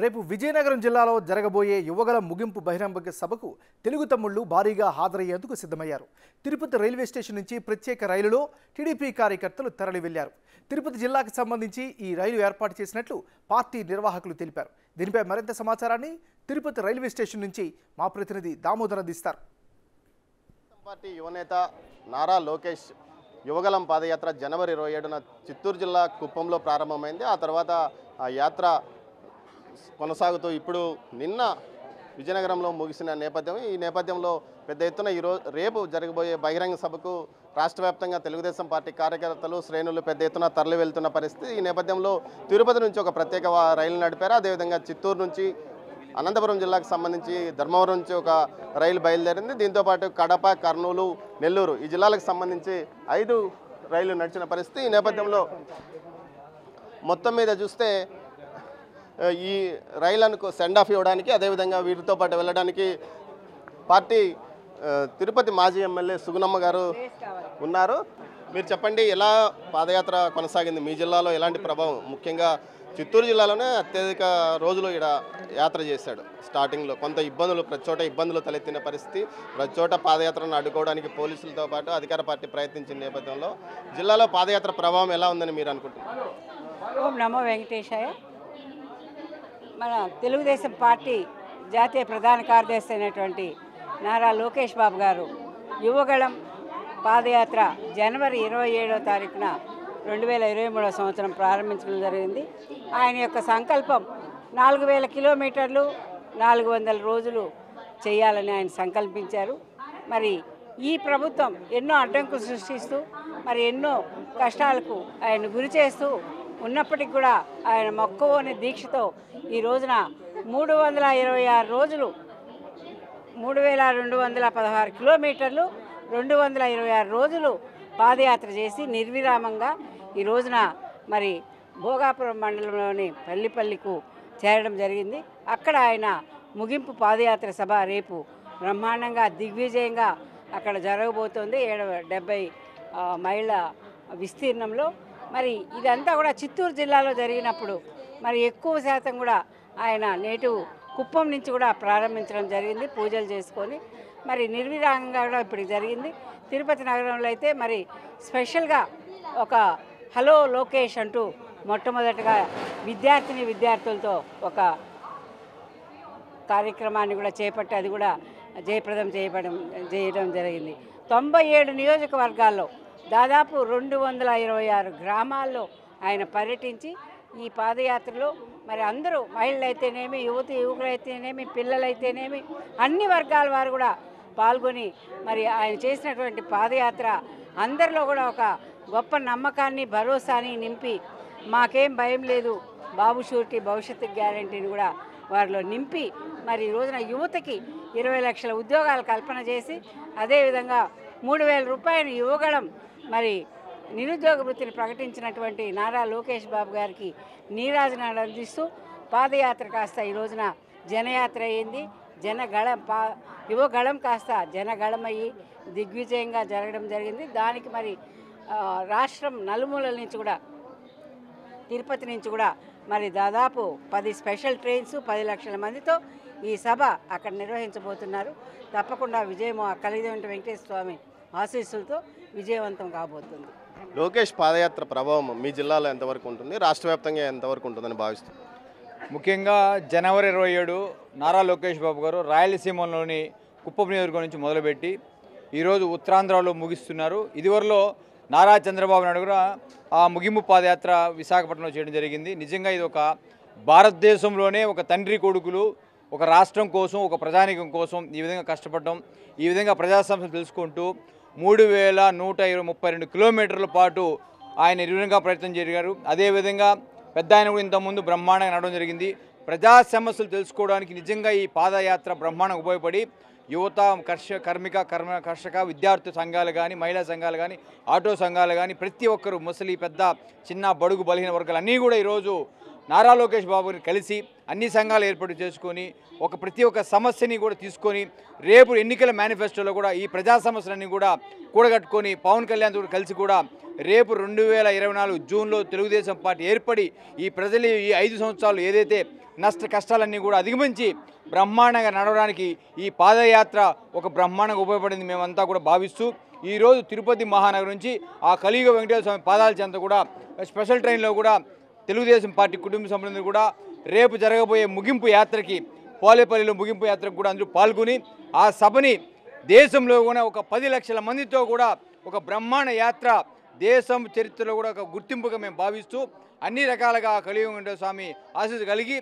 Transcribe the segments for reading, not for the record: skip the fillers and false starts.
రేపు విజయనగరం జిల్లాలో జరగబోయే యువగల ముగింపు బహిరంగ సభకు తెలుగు తమ్ముళ్లు భారీగా హాజరయ్యేందుకు సిద్ధమయ్యారు. తిరుపతి రైల్వే స్టేషన్ నుంచి ప్రత్యేక రైలులో టీడీపీ కార్యకర్తలు తరలి వెళ్లారు. తిరుపతి జిల్లాకు సంబంధించి ఈ రైలు ఏర్పాటు చేసినట్లు పార్టీ నిర్వాహకులు తెలిపారు. దీనిపై మరింత సమాచారాన్ని తిరుపతి రైల్వే స్టేషన్ నుంచి మా ప్రతినిధి దామోదర్ అందిస్తారు. పార్టీ యువనేత నారా లోకేష్ యువగలం పాదయాత్ర జనవరి 27న చిత్తూరు జిల్లా కుప్పంలో ప్రారంభమైంది. ఆ తర్వాత ఆ యాత్ర కొనసాగుతూ ఇప్పుడు నిన్న విజయనగరంలో ముగిసిన నేపథ్యం. ఈ నేపథ్యంలో పెద్ద ఎత్తున రేపు జరగబోయే బహిరంగ సభకు రాష్ట్ర వ్యాప్తంగా తెలుగుదేశం పార్టీ కార్యకర్తలు శ్రేణులు పెద్ద ఎత్తున తరలి వెళ్తున్న పరిస్థితి. ఈ నేపథ్యంలో తిరుపతి నుంచి ఒక ప్రత్యేక రైలు నడిపారు. అదేవిధంగా చిత్తూరు నుంచి అనంతపురం జిల్లాకు సంబంధించి ధర్మవరం నుంచి ఒక రైలు బయలుదేరింది. దీంతోపాటు కడప, కర్నూలు, నెల్లూరు ఈ జిల్లాలకు సంబంధించి 5 రైళ్లు నడిచిన పరిస్థితి. ఈ నేపథ్యంలో మొత్తం మీద చూస్తే ఈ రైళ్లకు సెండ్ ఆఫ్ ఇవ్వడానికి అదేవిధంగా వీరితో పాటు వెళ్ళడానికి పార్టీ తిరుపతి మాజీ ఎమ్మెల్యే సుగుణమ్మ గారు ఉన్నారు. మీరు చెప్పండి, ఎలా పాదయాత్ర కొనసాగింది మీ జిల్లాలో, ఎలాంటి ప్రభావం? ముఖ్యంగా చిత్తూరు జిల్లాలోనే అత్యధిక రోజులు ఇక్కడ యాత్ర చేశాడు. స్టార్టింగ్లో కొంత ఇబ్బందులు, ప్రతి చోట ఇబ్బందులు తలెత్తిన పరిస్థితి. ప్రతి చోట పాదయాత్రను అడ్డుకోవడానికి పోలీసులతో పాటు అధికార పార్టీ ప్రయత్నించిన నేపథ్యంలో జిల్లాలో పాదయాత్ర ప్రభావం ఎలా ఉందని మీరు అనుకుంటున్నారు? ఓం నమో వెంకటేశాయ. మన తెలుగుదేశం పార్టీ జాతీయ ప్రధాన కార్యదర్శి అయినటువంటి నారా లోకేష్ బాబు గారు యువగళం పాదయాత్ర జనవరి 27వ తారీఖున 2023వ సంవత్సరం ప్రారంభించడం జరిగింది. ఆయన యొక్క సంకల్పం 4000 కిలోమీటర్లు 400 రోజులు చేయాలని ఆయన సంకల్పించారు. మరి ఈ ప్రభుత్వం ఎన్నో అడ్డంకులు సృష్టిస్తూ మరి ఎన్నో కష్టాలకు ఆయన గురి చేస్తూ ఉన్నప్పటికీ కూడా ఆయన మొక్కవోని దీక్షతో ఈ రోజున 326 రోజులు 3216 కిలోమీటర్లు 226 రోజులు పాదయాత్ర చేసి నిర్విరామంగా ఈ రోజున మరి భోగాపురం మండలంలోని పల్లిపల్లికు చేరడం జరిగింది. అక్కడ ఆయన ముగింపు పాదయాత్ర సభ రేపు బ్రహ్మాండంగా దిగ్విజయంగా అక్కడ జరగబోతోంది. 70 మైళ్ళ విస్తీర్ణంలో. మరి ఇదంతా కూడా చిత్తూరు జిల్లాలో జరిగినప్పుడు మరి ఎక్కువ శాతం కూడా ఆయన నేటు కుప్పం నుంచి కూడా ప్రారంభించడం జరిగింది, పూజలు చేసుకొని. మరి నిర్విరామంగా కూడా ఇప్పుడు జరిగింది. తిరుపతి నగరంలో అయితే మరి స్పెషల్గా ఒక హలో లోకేష్ అంటూ మొట్టమొదటిగా విద్యార్థులతో ఒక కార్యక్రమాన్ని కూడా చేపట్టి అది కూడా జయప్రదం చేయడం జరిగింది. 97 నియోజకవర్గాల్లో దాదాపు 226 గ్రామాల్లో ఆయన పర్యటించి ఈ పాదయాత్రలో మరి అందరూ మహిళలైతేనేమి, యువకులైతేనేమి, పిల్లలైతేనేమి అన్ని వర్గాల వారు కూడా పాల్గొని మరి ఆయన చేసినటువంటి పాదయాత్ర అందరిలో కూడా ఒక గొప్ప నమ్మకాన్ని, భరోసాని నింపి మాకేం భయం లేదు, బాబు షూరిటీ భవిష్యత్తు గ్యారంటీని కూడా వారిలో నింపి మరి ఈ రోజున యువతకి 20 లక్షల ఉద్యోగాలు కల్పన చేసి అదేవిధంగా 3000 రూపాయలు యువగళం మరి నిరుద్యోగ వృత్తిని ప్రకటించినటువంటి నారా లోకేష్ బాబు గారికి నీరాజనాలు అందిస్తూ పాదయాత్ర కాస్త ఈ రోజున జనయాత్ర అయ్యింది. యువగళం కాస్త జనగళమయ్యి దిగ్విజయంగా జరగడం జరిగింది. దానికి మరి రాష్ట్రం నలుమూలల నుంచి కూడా తిరుపతి నుంచి కూడా మరి దాదాపు 10 స్పెషల్ ట్రైన్స్ 10 లక్షల మందితో ఈ సభ అక్కడ నిర్వహించబోతున్నారు. తప్పకుండా విజయం కలిగిన వెంకటేశ్వర స్వామి ఆశీస్సులతో విజయవంతం కాబోతుంది. లోకేష్ పాదయాత్ర ప్రభావం మీ జిల్లాలో ఎంతవరకు ఉంటుంది, రాష్ట్ర వ్యాప్తంగా ఎంతవరకు ఉంటుందని భావిస్తుంది? ముఖ్యంగా జనవరి 27 నారా లోకేష్ బాబు గారు రాయలసీమలోని కుప్పం నియోజకవర్గం నుంచి మొదలుపెట్టి ఈరోజు ఉత్తరాంధ్రలో ముగిస్తున్నారు. ఇదివరలో నారా చంద్రబాబు నాయుడు కూడా ఆ ముగింపు పాదయాత్ర విశాఖపట్నంలో చేయడం జరిగింది. నిజంగా ఇది ఒక భారతదేశంలోనే ఒక తండ్రి కొడుకులు ఒక రాష్ట్రం కోసం, ఒక ప్రజానీకం కోసం ఈ విధంగా కష్టపడడం, ఈ విధంగా ప్రజా సమస్యలు తెలుసుకుంటూ 3132 కిలోమీటర్ల పాటు ఆయన నిర్విఘ్నంగా ప్రయత్నం జరిగారు. అదేవిధంగా పెద్ద ఆయన కూడా ఇంతకుముందు బ్రహ్మాండంగా నడవడం జరిగింది. ప్రజా సమస్యలు తెలుసుకోవడానికి నిజంగా ఈ పాదయాత్ర బ్రహ్మాండంగా ఉపయోగపడి యువత, కర్షక విద్యార్థి సంఘాలు కానీ, మహిళా సంఘాలు కానీ, ఆటో సంఘాలు కానీ ప్రతి ఒక్కరు ముసలి పెద్ద చిన్న బడుగు బలహీన వర్గాలు అన్నీ కూడా ఈరోజు నారా లోకేష్ బాబుని కలిసి అన్ని సంఘాలు ఏర్పాటు చేసుకొని ప్రతి ఒక్క సమస్యని కూడా తీసుకొని రేపు ఎన్నికల మేనిఫెస్టోలో కూడా ఈ ప్రజా సమస్యలన్నీ కూడా కూడగట్టుకొని పవన్ కళ్యాణ్ కలిసి కూడా రేపు 2024 జూన్లో తెలుగుదేశం పార్టీ ఏర్పడి ఈ ప్రజలు ఈ 5 సంవత్సరాలు ఏదైతే నష్ట కష్టాలన్నీ కూడా అధిగమించి బ్రహ్మాండంగా నడవడానికి ఈ పాదయాత్ర ఒక బ్రహ్మాండంగా ఉపయోగపడింది మేమంతా కూడా భావిస్తూ ఈరోజు తిరుపతి మహానగరం నుంచి ఆ కలియుగ వెంకటేశ్వర స్వామి పాదాల చెంత కూడా స్పెషల్ ట్రైన్లో కూడా తెలుగుదేశం పార్టీ కుటుంబ సభ్యులందరూ కూడా రేపు జరగబోయే ముగింపు యాత్రకి పోలేపల్లిలో ముగింపు యాత్రకు కూడా అందరూ పాల్గొని ఆ సభని దేశంలో కూడా ఒక 10 లక్షల మందితో కూడా ఒక బ్రహ్మాండ యాత్ర దేశం చరిత్రలో కూడా ఒక గుర్తింపుగా మేము భావిస్తూ అన్ని రకాలుగా కలియుగ వెంకటేశ్వర స్వామి ఆశీస్సు కలిగి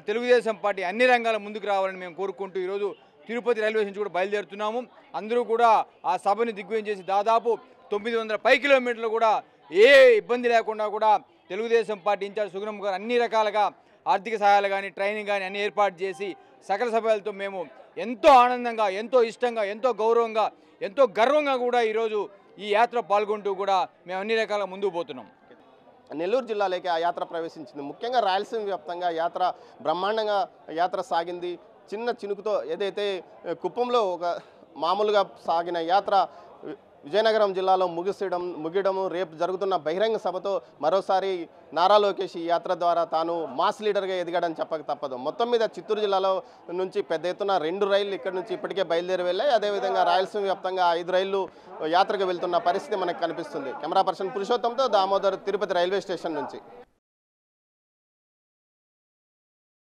తెలుగుదేశం పార్టీ అన్ని రంగాల ముందుకు రావాలని మేము కోరుకుంటూ ఈరోజు తిరుపతి రైల్వే స్టేషన్ కూడా బయలుదేరుతున్నాము. అందరూ కూడా ఆ సభని దిగ్విజయం చేసి దాదాపు 900 కిలోమీటర్లు కూడా ఏ ఇబ్బంది లేకుండా కూడా తెలుగుదేశం పార్టీ ఇన్ఛార్జ్ సుగుణం గారు అన్ని రకాలుగా ఆర్థిక సహాయాలు కానీ ట్రైనింగ్ కానీ అన్ని ఏర్పాటు చేసి సకల సభ్యులతో మేము ఎంతో ఆనందంగా ఎంతో ఇష్టంగా ఎంతో గౌరవంగా ఎంతో గర్వంగా కూడా ఈరోజు ఈ యాత్ర పాల్గొంటూ కూడా మేము అన్ని రకాలుగా ముందుకు పోతున్నాం. నెల్లూరు జిల్లాలోకి ఆ యాత్ర ప్రవేశించింది. ముఖ్యంగా రాయలసీమ వ్యాప్తంగా యాత్ర బ్రహ్మాండంగా యాత్ర సాగింది. చిన్న చినుకుతో ఏదైతే కుప్పంలో ఒక మామూలుగా సాగిన యాత్ర విజయనగరం జిల్లాలో ముగియడము రేపు జరుగుతున్న బహిరంగ సభతో మరోసారి నారా లోకేష్ ఈ యాత్ర ద్వారా తాను మాస్ లీడర్గా ఎదిగాడని చెప్పక తప్పదు. మొత్తం మీద చిత్తూరు జిల్లాలో నుంచి పెద్ద ఎత్తున 2 రైళ్లు ఇక్కడ నుంచి ఇప్పటికే బయలుదేరి వెళ్ళాయి. అదేవిధంగా రాయలసీమ వ్యాప్తంగా 5 రైళ్లు యాత్రకు వెళ్తున్న పరిస్థితి మనకు కనిపిస్తుంది. కెమెరా పర్సన్ పురుషోత్తంతో దామోదర్, తిరుపతి రైల్వే స్టేషన్ నుంచి.